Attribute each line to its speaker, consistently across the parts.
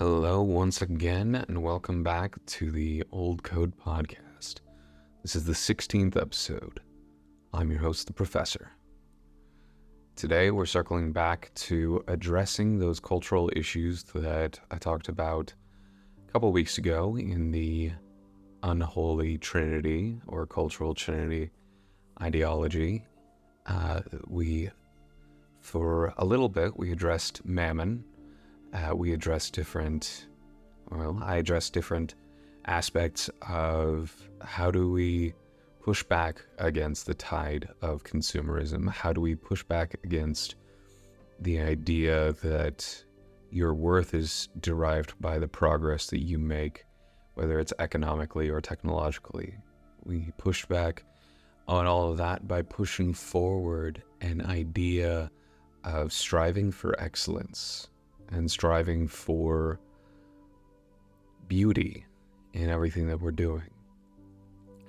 Speaker 1: Hello once again, and welcome back to the Old Code Podcast. This is the 16th episode. I'm your host, the Professor. Today we're circling back to addressing those cultural issues that I talked about a couple weeks ago in the unholy trinity or cultural trinity ideology. For a little bit, we addressed mammon. I addressed different aspects of how do we push back against the tide of consumerism? How do we push back against the idea that your worth is derived by the progress that you make, whether it's economically or technologically? We push back on all of that by pushing forward an idea of striving for excellence and striving for beauty in everything that we're doing.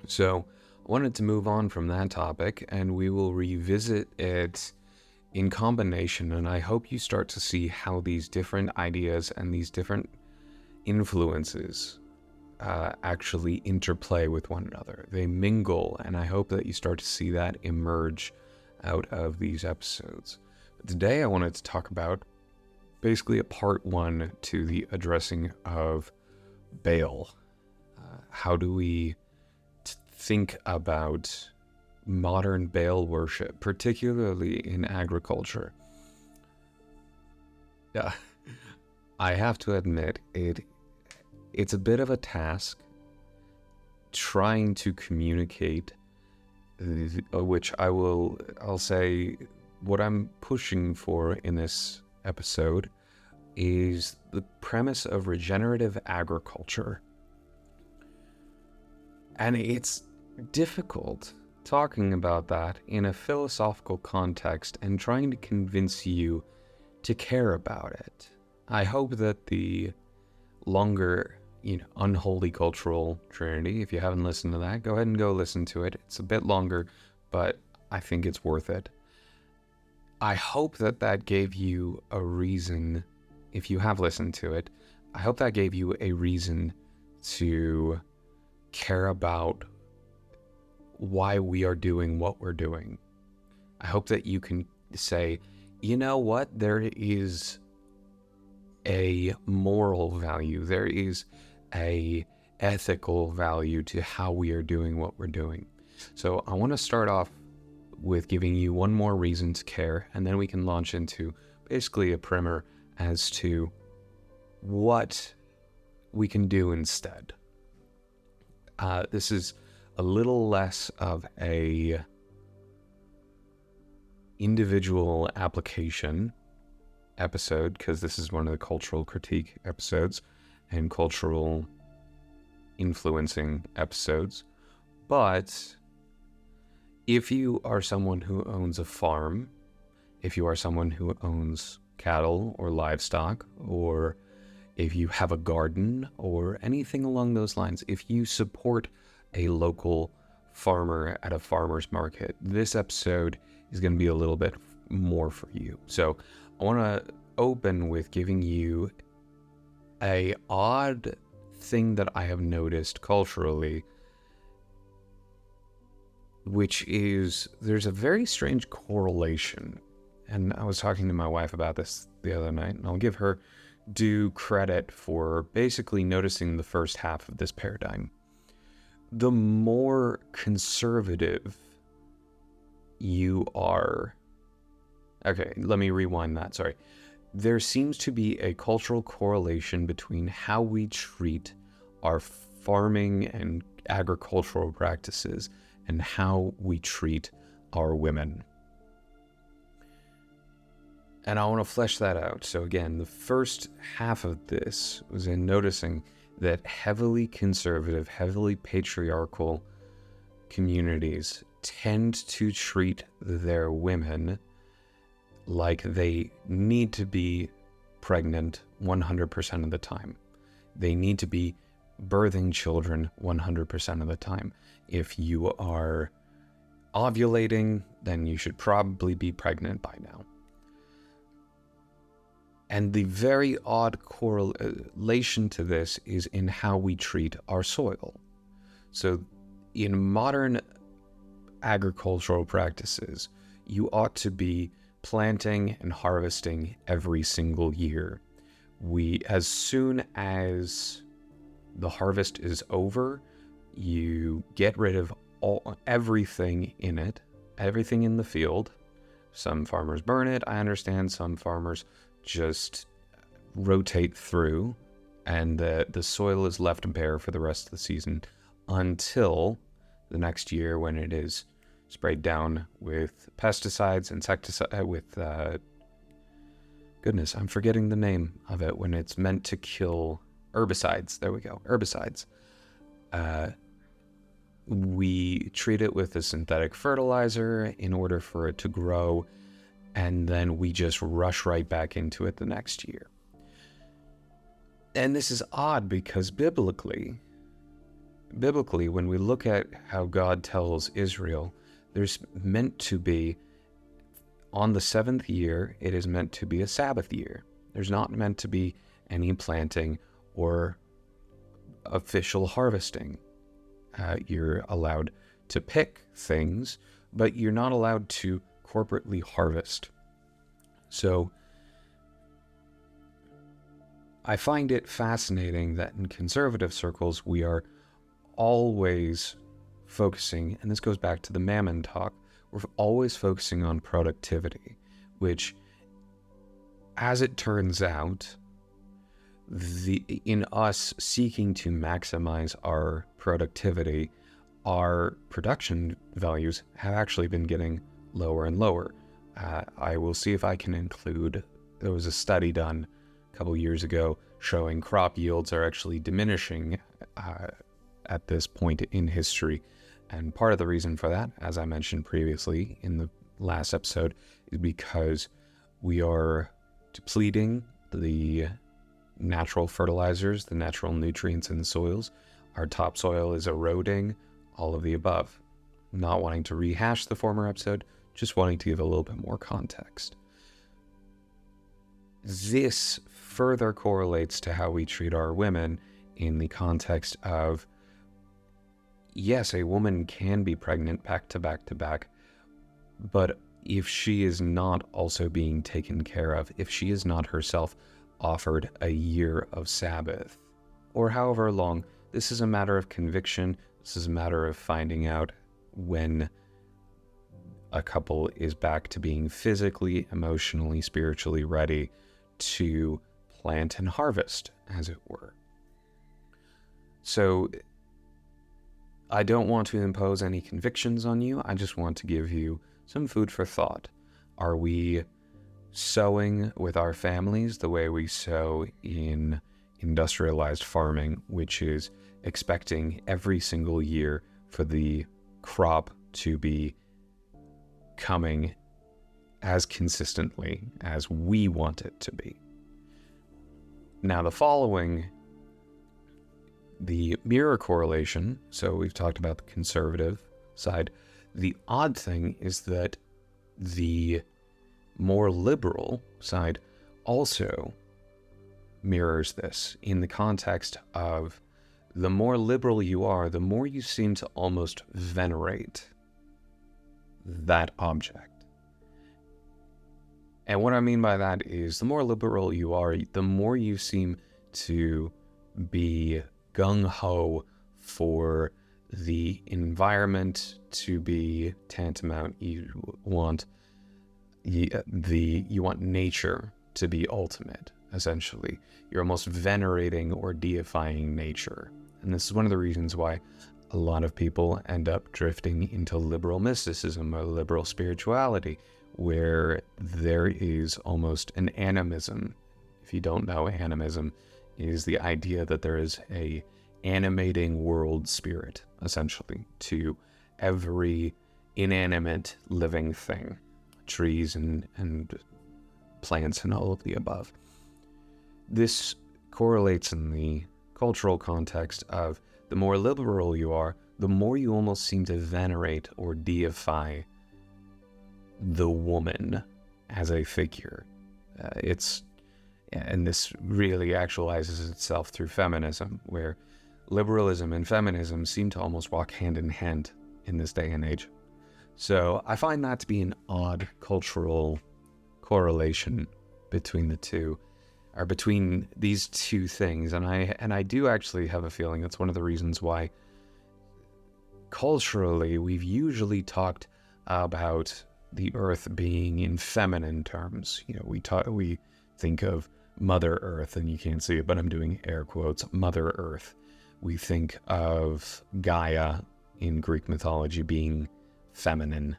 Speaker 1: So I wanted to move on from that topic, and we will revisit it in combination, and I hope you start to see how these different ideas and these different influences actually interplay with one another. They mingle, and I hope that you start to see that emerge out of these episodes. But today I wanted to talk about basically a part one to the addressing of Baal. How do we think about modern Baal worship, particularly in agriculture? Yeah, I have to admit, it's a bit of a task trying to communicate, which I'll say what I'm pushing for in this episode is the premise of regenerative agriculture. And it's difficult talking about that in a philosophical context and trying to convince you to care about it. I hope that the longer, unholy cultural trinity, if you haven't listened to that, go ahead and go listen to it. It's a bit longer, but I think it's worth it. I hope that gave you a reason, if you have listened to it, I hope that gave you a reason to care about why we are doing what we're doing. I hope that you can say, you know what, there is a moral value, there is a ethical value to how we are doing what we're doing. So I want to start off with giving you one more reason to care, and then we can launch into basically a primer as to what we can do instead. This is a little less of a individual application episode, because this is one of the cultural critique episodes and cultural influencing episodes. But if you are someone who owns a farm, if you are someone who owns cattle or livestock, or if you have a garden or anything along those lines, if you support a local farmer at a farmer's market, this episode is going to be a little bit more for you. So I want to open with giving you a odd thing that I have noticed culturally, which is there's a very strange correlation. And I was talking to my wife about this the other night, and I'll give her due credit for basically noticing the first half of this paradigm. The more conservative you are... Okay, let me rewind that, sorry. There seems to be a cultural correlation between how we treat our farming and agricultural practices and how we treat our women. And I want to flesh that out. So again, the first half of this was in noticing that heavily conservative, heavily patriarchal communities tend to treat their women like they need to be pregnant 100% of the time. They need to be birthing children 100% of the time. If you are ovulating, then you should probably be pregnant by now. And the very odd correlation to this is in how we treat our soil. So in modern agricultural practices, you ought to be planting and harvesting every single year. As soon as the harvest is over, you get rid of everything in it, everything in the field. Some farmers burn it, I understand. Some farmers just rotate through, and the soil is left bare for the rest of the season until the next year, when it is sprayed down with pesticides, insecticides, with goodness, I'm forgetting the name of it, when it's meant to kill herbicides. There we go, herbicides. We treat it with a synthetic fertilizer in order for it to grow, and then we just rush right back into it the next year. And this is odd because biblically, when we look at how God tells Israel, there's meant to be, on the 7th year, it is meant to be a Sabbath year. There's not meant to be any planting or official harvesting. You're allowed to pick things, but you're not allowed to corporately harvest. So I find it fascinating that in conservative circles, we are always focusing, and this goes back to the mammon talk, we're always focusing on productivity, which, as it turns out, in us seeking to maximize our productivity, our production values have actually been getting lower and lower. I will see if I can include, there was a study done a couple years ago showing crop yields are actually diminishing at this point in history. And part of the reason for that, as I mentioned previously in the last episode, is because we are depleting the natural fertilizers, the natural nutrients in the soils. Our topsoil is eroding, all of the above. Not wanting to rehash the former episode, just wanting to give a little bit more context. This further correlates to how we treat our women in the context of, yes, a woman can be pregnant back to back to back, but if she is not also being taken care of, if she is not herself offered a year of Sabbath, or however long, this is a matter of conviction. This is a matter of finding out when a couple is back to being physically, emotionally, spiritually ready to plant and harvest, as it were. So I don't want to impose any convictions on you. I just want to give you some food for thought. Are we sowing with our families the way we sow in industrialized farming, which is expecting every single year for the crop to be coming as consistently as we want it to be? Now, the mirror correlation, so we've talked about the conservative side. The odd thing is that the more liberal side also mirrors this in the context of the more liberal you are, the more you seem to almost venerate that object. And what I mean by that is the more liberal you are, the more you seem to be gung-ho for the environment to be tantamount. You want nature to be ultimate, essentially. You're almost venerating or deifying nature. And this is one of the reasons why a lot of people end up drifting into liberal mysticism or liberal spirituality, where there is almost an animism. If you don't know, animism is the idea that there is a animating world spirit, essentially, to every inanimate living thing, trees and plants and all of the above. This correlates in the cultural context of the more liberal you are, the more you almost seem to venerate or deify the woman as a figure. It's And this really actualizes itself through feminism, where liberalism and feminism seem to almost walk hand in hand in this day and age. So I find that to be an odd cultural correlation between the two, or between these two things. And I do actually have a feeling that's one of the reasons why culturally we've usually talked about the earth being in feminine terms. We think of Mother Earth, and you can't see it, but I'm doing air quotes, Mother Earth. We think of Gaia in Greek mythology being feminine,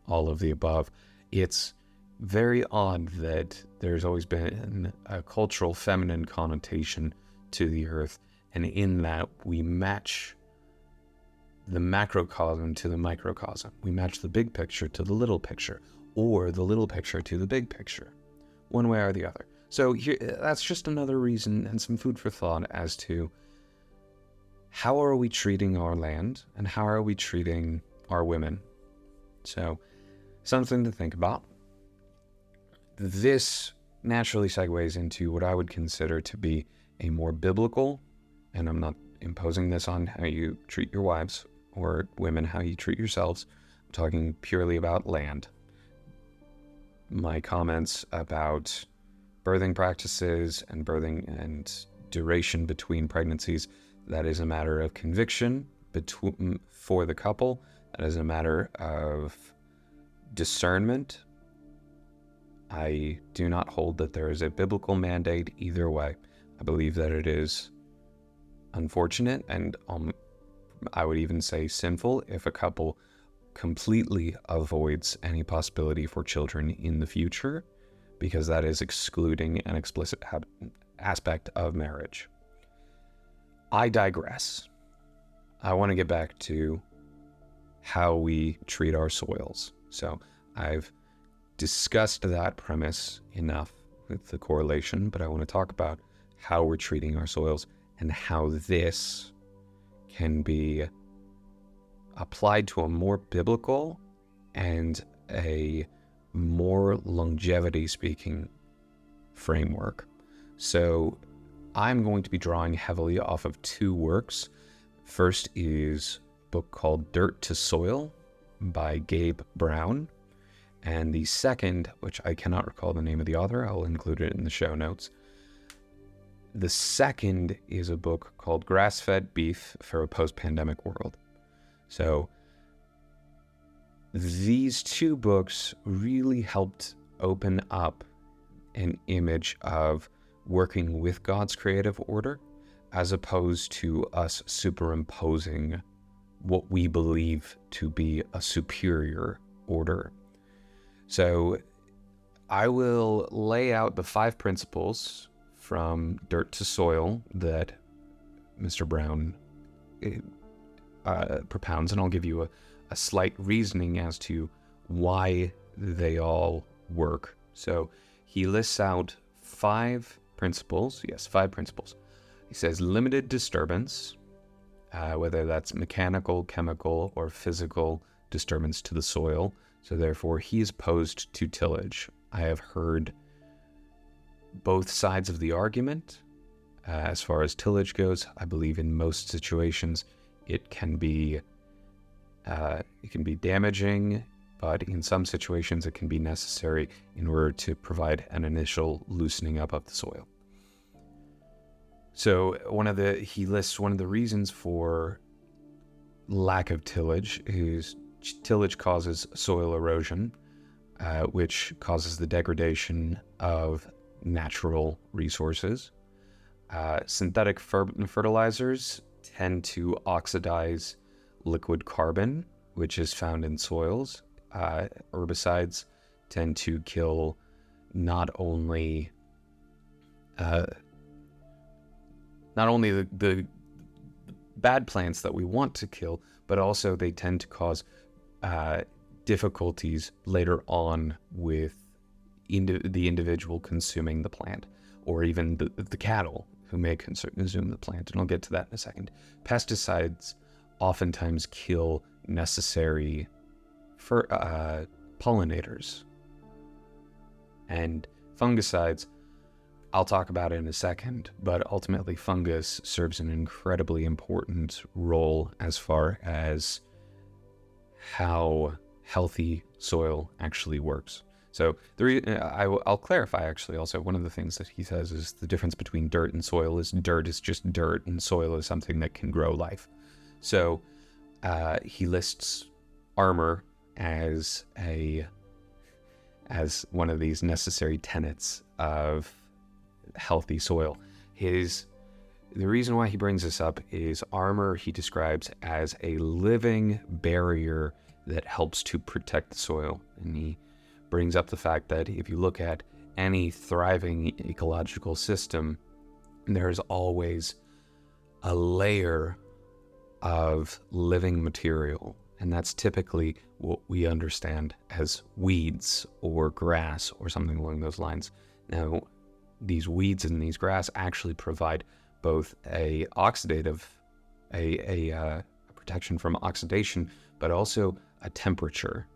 Speaker 1: all of the above. It's very odd that there's always been a cultural feminine connotation to the earth, and in that we match the macrocosm to the microcosm. We match the big picture to the little picture, or the little picture to the big picture, one way or the other. So here, that's just another reason and some food for thought as to how are we treating our land and how are we treating our women. So something to think about. This naturally segues into what I would consider to be a more biblical, and I'm not imposing this on how you treat your wives or women, how you treat yourselves. I'm talking purely about land. My comments about birthing practices and birthing and duration between pregnancies, that is a matter of conviction for the couple. That is a matter of discernment. I do not hold that there is a biblical mandate either way. I believe that it is unfortunate and I would even say sinful if a couple completely avoids any possibility for children in the future, because that is excluding an explicit aspect of marriage. I digress. I want to get back to how we treat our soils. So I've discussed that premise enough with the correlation, but I want to talk about how we're treating our soils and how this can be applied to a more biblical and a more longevity speaking framework. So I'm going to be drawing heavily off of two works. First is a book called Dirt to Soil by Gabe Brown. And the second, which I cannot recall the name of the author, I'll include it in the show notes. The second is a book called Grass-Fed Beef for a Post-Pandemic World. So these two books really helped open up an image of working with God's creative order, as opposed to us superimposing what we believe to be a superior order. So I will lay out the 5 principles from Dirt to Soil that Mr. Brown propounds, and I'll give you a slight reasoning as to why they all work. So he lists out 5 principles. Yes, 5 principles. He says limited disturbance, whether that's mechanical, chemical, or physical disturbance to the soil. So therefore, he is opposed to tillage. I have heard both sides of the argument. As far as tillage goes, I believe in most situations it can be damaging, but in some situations it can be necessary in order to provide an initial loosening up of the soil. So he lists one of the reasons for lack of tillage is tillage causes soil erosion, which causes the degradation of natural resources. Synthetic fertilizers tend to oxidize liquid carbon, which is found in soils. Herbicides tend to kill not only the bad plants that we want to kill, but also they tend to cause difficulties later on with the individual consuming the plant, or even the cattle who may consume the plant, and I'll get to that in a second. Pesticides oftentimes kill necessary pollinators, and fungicides I'll talk about it in a second, but ultimately fungus serves an incredibly important role as far as how healthy soil actually works. So I'll clarify actually also one of the things that he says is the difference between dirt and soil is dirt is just dirt and soil is something that can grow life. So he lists armor as one of these necessary tenets of healthy soil. The reason why he brings this up is armor he describes as a living barrier that helps to protect the soil. And he brings up the fact that if you look at any thriving ecological system, there's always a layer of living material. And that's typically what we understand as weeds or grass or something along those lines. Now, these weeds and these grass actually provide both a protection from oxidation, but also a temperature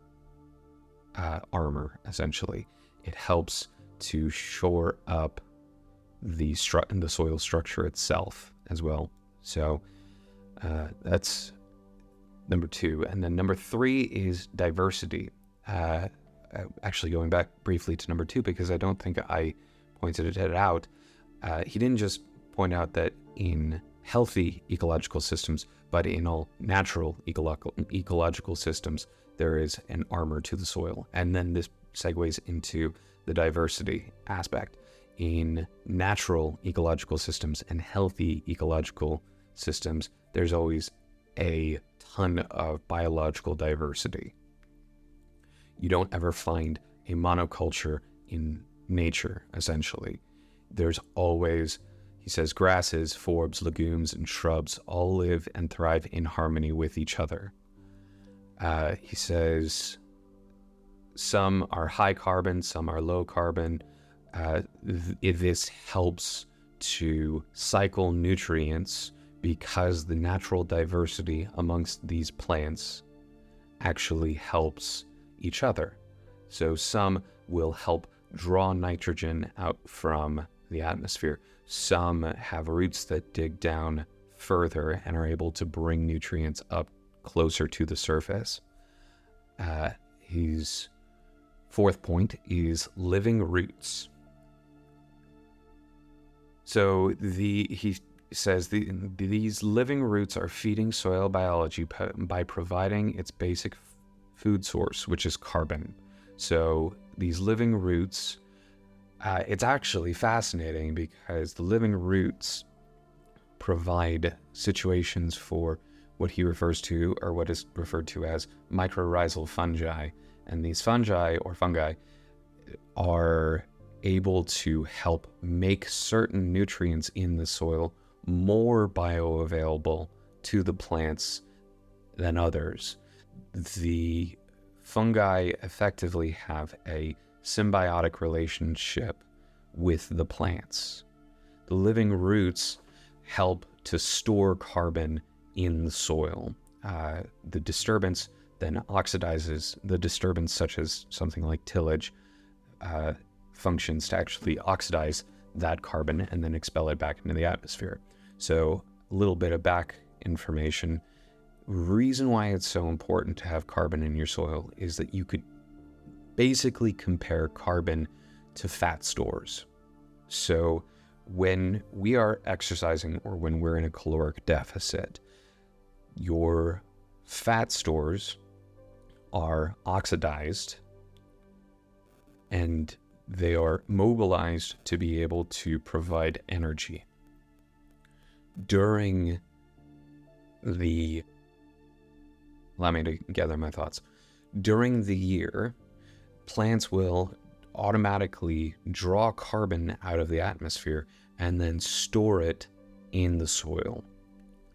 Speaker 1: armor, essentially. It helps to shore up the soil structure itself as well. So that's number 2. And then number 3 is diversity. Actually, going back briefly to number 2, because I don't think I pointed it out, he didn't just point out that in healthy ecological systems, but in all natural ecological systems, there is an armor to the soil. And then this segues into the diversity aspect. In natural ecological systems and healthy ecological systems, there's always a ton of biological diversity. You don't ever find a monoculture in nature, essentially. There's always, he says, grasses, forbs, legumes, and shrubs all live and thrive in harmony with each other. He says some are high carbon, some are low carbon. This helps to cycle nutrients because the natural diversity amongst these plants actually helps each other. So some will help draw nitrogen out from the atmosphere. Some have roots that dig down further and are able to bring nutrients up closer to the surface. His 4th point is living roots. So he says these living roots are feeding soil biology by providing its basic food source, which is carbon. So these living roots, it's actually fascinating because the living roots provide situations for what he refers to, or what is referred to as, mycorrhizal fungi. And these fungi are able to help make certain nutrients in the soil more bioavailable to the plants than others. The fungi effectively have a symbiotic relationship with the plants. The living roots help to store carbon in the soil. The disturbance then oxidizes the disturbance, such as something like tillage, functions to actually oxidize that carbon and then expel it back into the atmosphere. So a little bit of back information. Reason why it's so important to have carbon in your soil is that you could basically compare carbon to fat stores. So when we are exercising or when we're in a caloric deficit, your fat stores are oxidized and they are mobilized to be able to provide energy. Allow me to gather my thoughts. During the year, plants will automatically draw carbon out of the atmosphere and then store it in the soil.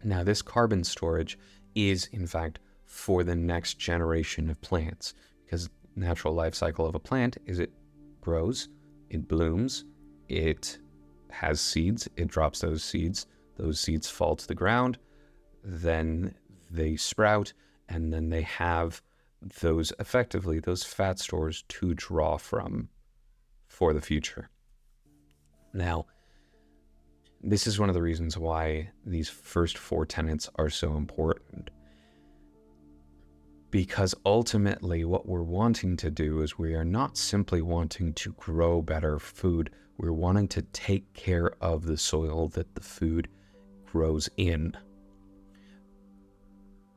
Speaker 1: Now, this carbon storage is, in fact, for the next generation of plants, because the natural life cycle of a plant is it grows, it blooms, it has seeds, it drops those seeds fall to the ground, then they sprout, and then they have those fat stores to draw from for the future. Now, this is one of the reasons why these first 4 tenets are so important. Because ultimately what we're wanting to do is we are not simply wanting to grow better food, we're wanting to take care of the soil that the food grows in.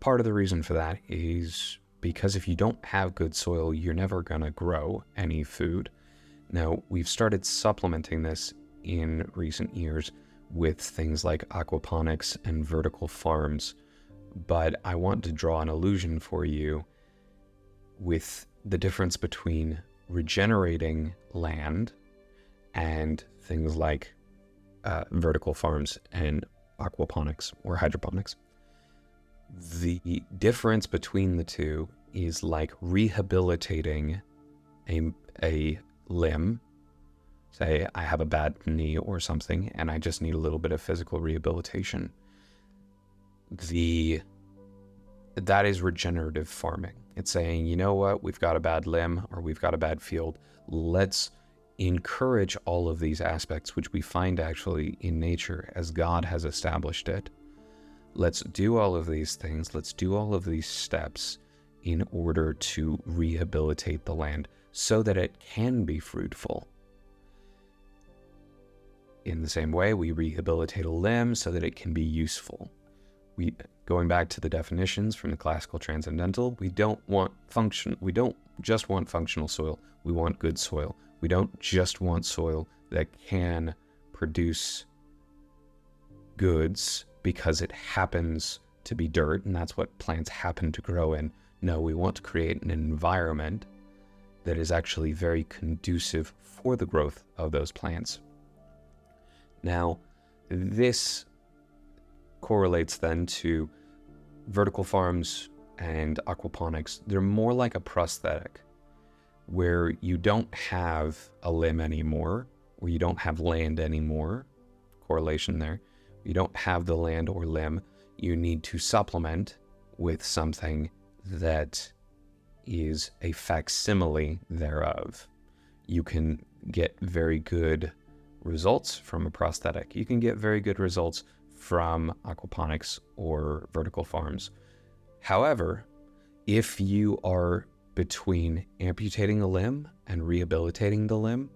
Speaker 1: Part of the reason for that is because if you don't have good soil, you're never going to grow any food. Now, we've started supplementing this in recent years with things like aquaponics and vertical farms, but I want to draw an illusion for you with the difference between regenerating land and things like vertical farms and aquaponics or hydroponics. The difference between the two is like rehabilitating a limb. Say I have a bad knee or something and I just need a little bit of physical rehabilitation. That is regenerative farming. It's saying, you know what, we've got a bad limb or we've got a bad field. Let's encourage all of these aspects, which we find actually in nature as God has established it. Let's do all of these things. Let's do all of these steps in order to rehabilitate the land so that it can be fruitful. In the same way, we rehabilitate a limb so that it can be useful. Going back to the definitions from the classical transcendental, we don't just want functional soil. We want good soil. We don't just want soil that can produce goods because it happens to be dirt and that's what plants happen to grow in. No, we want to create an environment that is actually very conducive for the growth of those plants. Now, this correlates then to vertical farms and aquaponics. They're more like a prosthetic where you don't have a limb anymore, where you don't have land anymore. Correlation there. You don't have the land or limb. You need to supplement with something that is a facsimile thereof. You can get very good results from a prosthetic. You can get very good results from aquaponics or vertical farms. However, if you are between amputating a limb and rehabilitating the limb,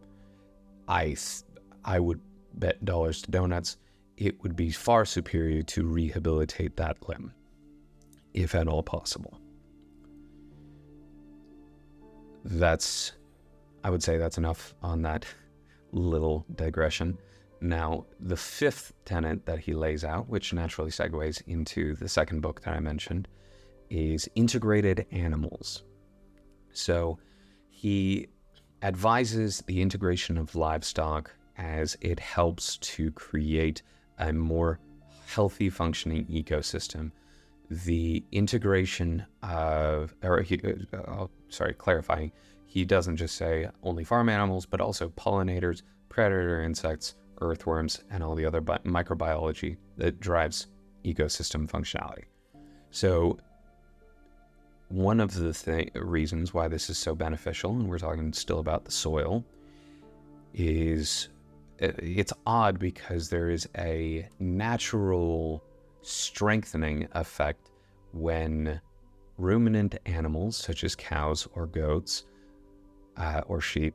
Speaker 1: I would bet dollars to donuts it would be far superior to rehabilitate that limb, if at all possible. I would say that's enough on that little digression. Now, the 5th tenet that he lays out, which naturally segues into the second book that I mentioned, is integrated animals. So he advises the integration of livestock as it helps to create a more healthy functioning ecosystem. The integration of, clarifying, he doesn't just say only farm animals, but also pollinators, predator insects, earthworms, and all the other microbiology that drives ecosystem functionality. So one of the reasons why this is so beneficial, and we're talking still about the soil, is it's odd because there is a natural strengthening effect when ruminant animals such as cows or goats or sheep,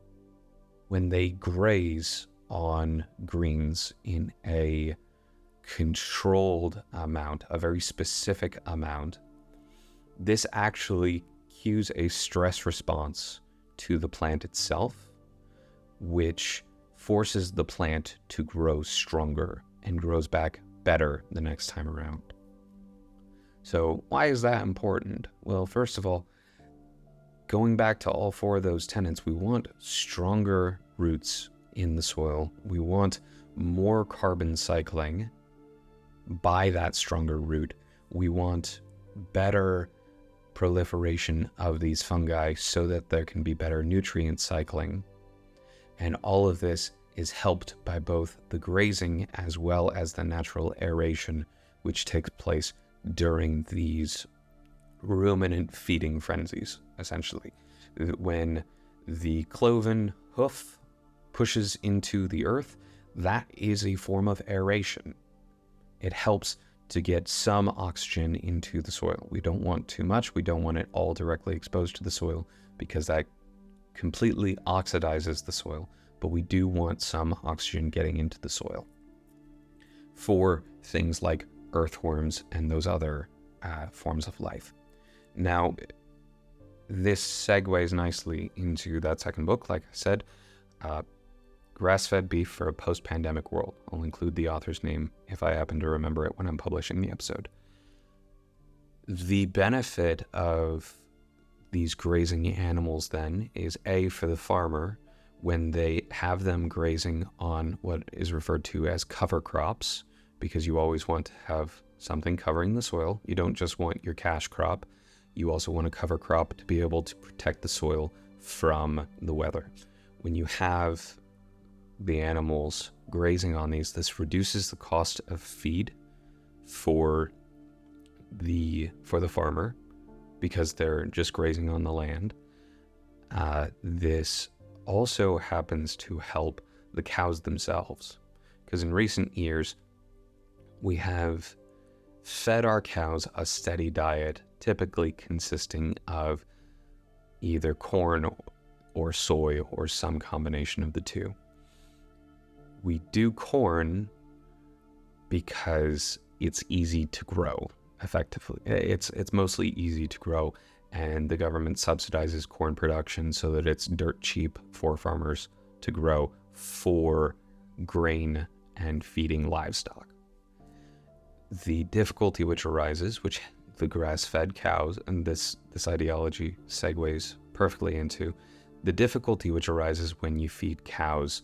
Speaker 1: when they graze on greens in a controlled amount, a very specific amount, this actually cues a stress response to the plant itself, which forces the plant to grow stronger and grows back better the next time around. So why is that important? Well, first of all, going back to all 4 of those tenets, we want stronger roots in the soil. We want more carbon cycling by that stronger root. We want better proliferation of these fungi so that there can be better nutrient cycling. And all of this is helped by both the grazing as well as the natural aeration, which takes place during these ruminant feeding frenzies, essentially. When the cloven hoof pushes into the earth, that is a form of aeration. It helps to get some oxygen into the soil. We don't want too much. We don't want it all directly exposed to the soil because that completely oxidizes the soil, but we do want some oxygen getting into the soil for things like earthworms and those other forms of life. Now, this segues nicely into that second book. Like I said, Grass-Fed Beef for a Post-Pandemic World. I'll include the author's name if I happen to remember it when I'm publishing the episode. The benefit of these grazing animals then is A, for the farmer, when they have them grazing on what is referred to as cover crops, because you always want to have something covering the soil. You don't just want your cash crop. You also want a cover crop to be able to protect the soil from the weather. When you have the animals grazing on these, this reduces the cost of feed for the farmer because they're just grazing on the land. This also happens to help the cows themselves, because in recent years we have fed our cows a steady diet, typically consisting of either corn or soy or some combination of the two. We do corn because it's easy to grow effectively. It's mostly easy to grow, and the government subsidizes corn production so that it's dirt cheap for farmers to grow for grain and feeding livestock. The difficulty which arises, which the grass-fed cows, and this ideology segues perfectly into, the difficulty which arises when you feed cows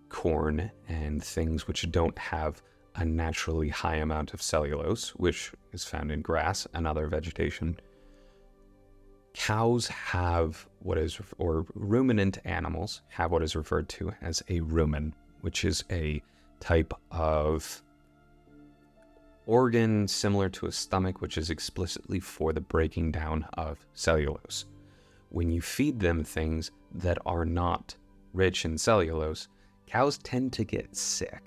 Speaker 1: corn and things which don't have a naturally high amount of cellulose, which is found in grass and other vegetation. Cows have or ruminant animals have what is referred to as a rumen, which is a type of organ similar to a stomach, which is explicitly for the breaking down of cellulose. When you feed them things that are not rich in cellulose, cows tend to get sick.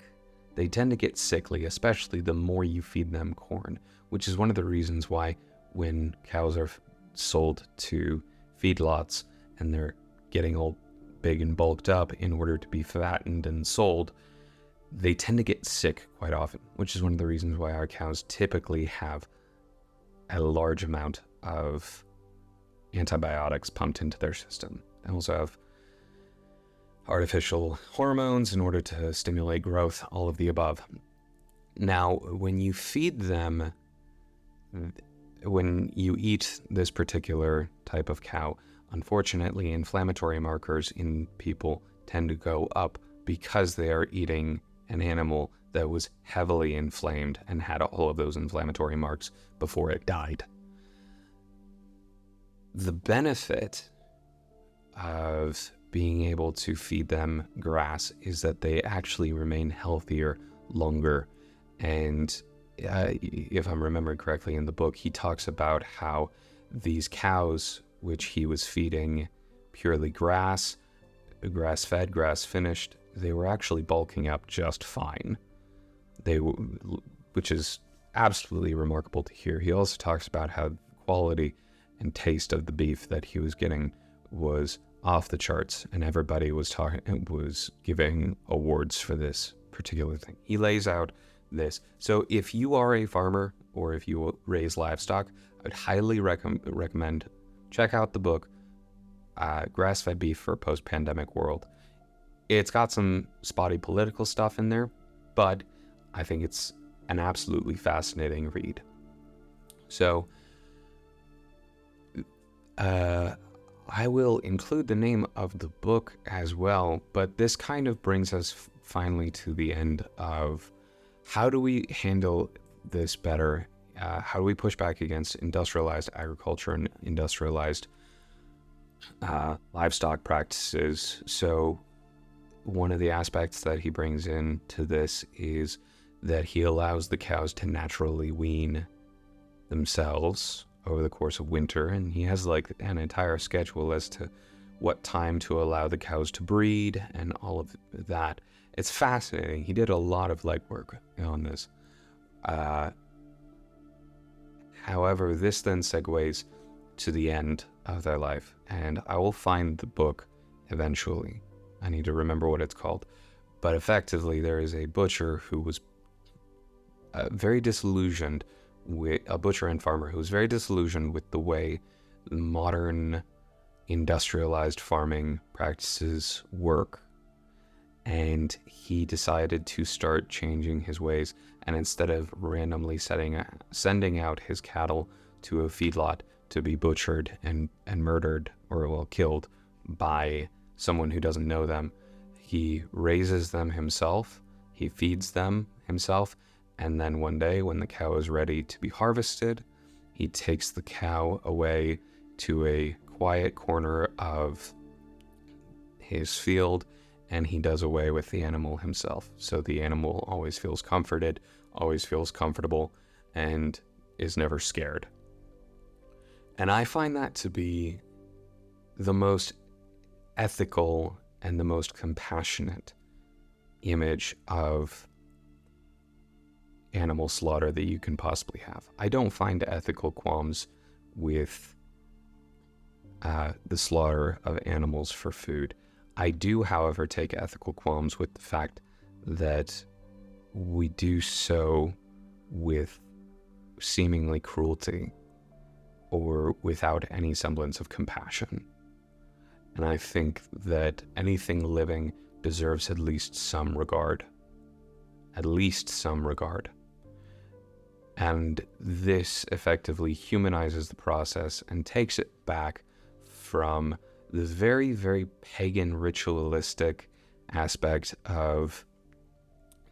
Speaker 1: They tend to get sickly, especially the more you feed them corn, which is one of the reasons why when cows are sold to feedlots and they're getting all big and bulked up in order to be fattened and sold, they tend to get sick quite often, which is one of the reasons why our cows typically have a large amount of antibiotics pumped into their system. They also have artificial hormones in order to stimulate growth, all of the above. Now, when you feed them, when you eat this particular type of cow, unfortunately, inflammatory markers in people tend to go up because they are eating an animal that was heavily inflamed and had all of those inflammatory marks before it died. The benefit of being able to feed them grass is that they actually remain healthier longer. And if I'm remembering correctly in the book, he talks about how these cows, which he was feeding purely grass-fed, grass-finished, they were actually bulking up just fine. Which is absolutely remarkable to hear. He also talks about how the quality and taste of the beef that he was getting was off the charts, and everybody was giving awards for this particular thing. He lays out this. So if you are a farmer or if you raise livestock, I'd highly recommend check out the book Grass-Fed Beef for a Post-Pandemic World. It's got some spotty political stuff in there, but I think it's an absolutely fascinating read. So I will include the name of the book as well, but this kind of brings us finally to the end of how do we handle this better? How do we push back against industrialized agriculture and industrialized livestock practices? So one of the aspects that he brings into this is that he allows the cows to naturally wean themselves over the course of winter, and he has like an entire schedule as to what time to allow the cows to breed and all of that. It's fascinating. He did a lot of legwork on this. However, this then segues to the end of their life, and I will find the book eventually. I need to remember what it's called. But effectively, there is a butcher who was very disillusioned with a butcher and farmer who was very disillusioned with the way modern industrialized farming practices work. And he decided to start changing his ways, and instead of randomly sending out his cattle to a feedlot to be butchered and murdered or killed by someone who doesn't know them, he raises them himself, he feeds them himself, and then one day when the cow is ready to be harvested, he takes the cow away to a quiet corner of his field, and he does away with the animal himself. So the animal always feels comforted, always feels comfortable, and is never scared. And I find that to be the most ethical and the most compassionate image of animal slaughter that you can possibly have. I don't find ethical qualms with the slaughter of animals for food. I do, however, take ethical qualms with the fact that we do so with seemingly cruelty or without any semblance of compassion. And I think that anything living deserves at least some regard. At least some regard. And this effectively humanizes the process and takes it back from the very, very pagan ritualistic aspect of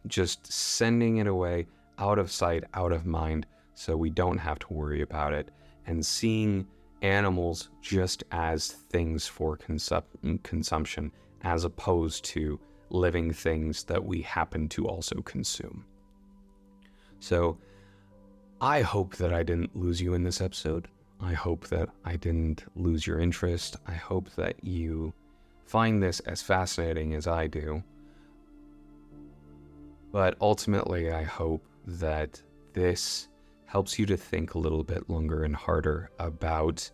Speaker 1: just sending it away out of sight, out of mind, so we don't have to worry about it, and seeing animals just as things for consumption, as opposed to living things that we happen to also consume. So I hope that I didn't lose you in this episode. I hope that I didn't lose your interest. I hope that you find this as fascinating as I do. But ultimately, I hope that this helps you to think a little bit longer and harder about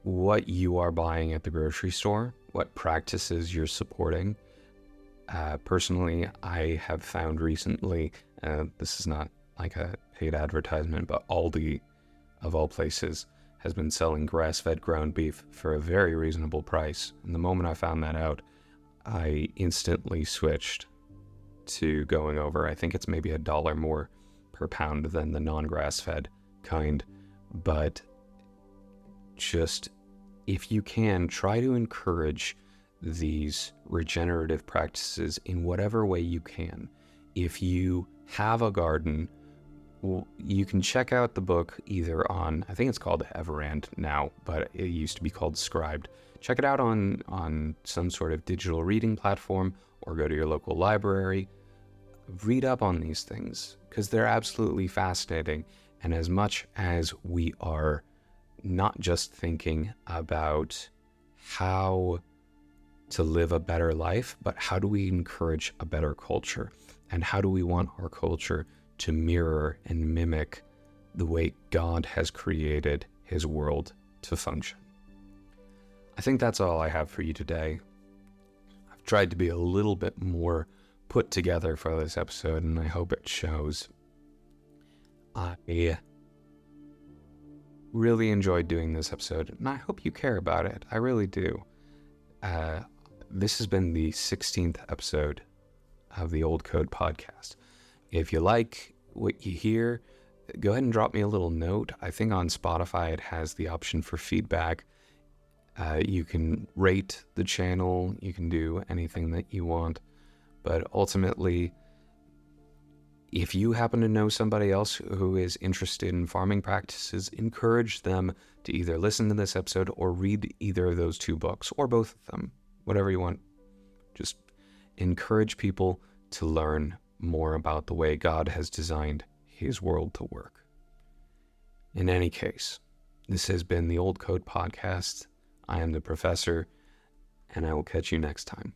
Speaker 1: what you are buying at the grocery store, what practices you're supporting. Personally, I have found recently, this is not like a paid advertisement, but Aldi, of all places, has been selling grass-fed ground beef for a very reasonable price. And the moment I found that out, I instantly switched to going over. I think it's maybe $1 more per pound than the non-grass-fed kind. But just, if you can, try to encourage these regenerative practices in whatever way you can. If you have a garden, well, you can check out the book either on, I think it's called Everand now, but it used to be called Scribed. Check it out on some sort of digital reading platform, or go to your local library. Read up on these things, because they're absolutely fascinating. And as much as we are not just thinking about how to live a better life, but how do we encourage a better culture? And how do we want our culture to mirror and mimic the way God has created his world to function? I think that's all I have for you today. I've tried to be a little bit more put together for this episode, and I hope it shows. I really enjoyed doing this episode, and I hope you care about it. I really do. This has been the 16th episode of the Old Code podcast. If you like what you hear, go ahead and drop me a little note. I think on Spotify it has the option for feedback. You can rate the channel. You can do anything that you want. But ultimately, if you happen to know somebody else who is interested in farming practices, encourage them to either listen to this episode or read either of those two books, or both of them, whatever you want. Just encourage people to learn more about the way God has designed his world to work. In any case, this has been the Old Code Podcast. I am the professor, and I will catch you next time.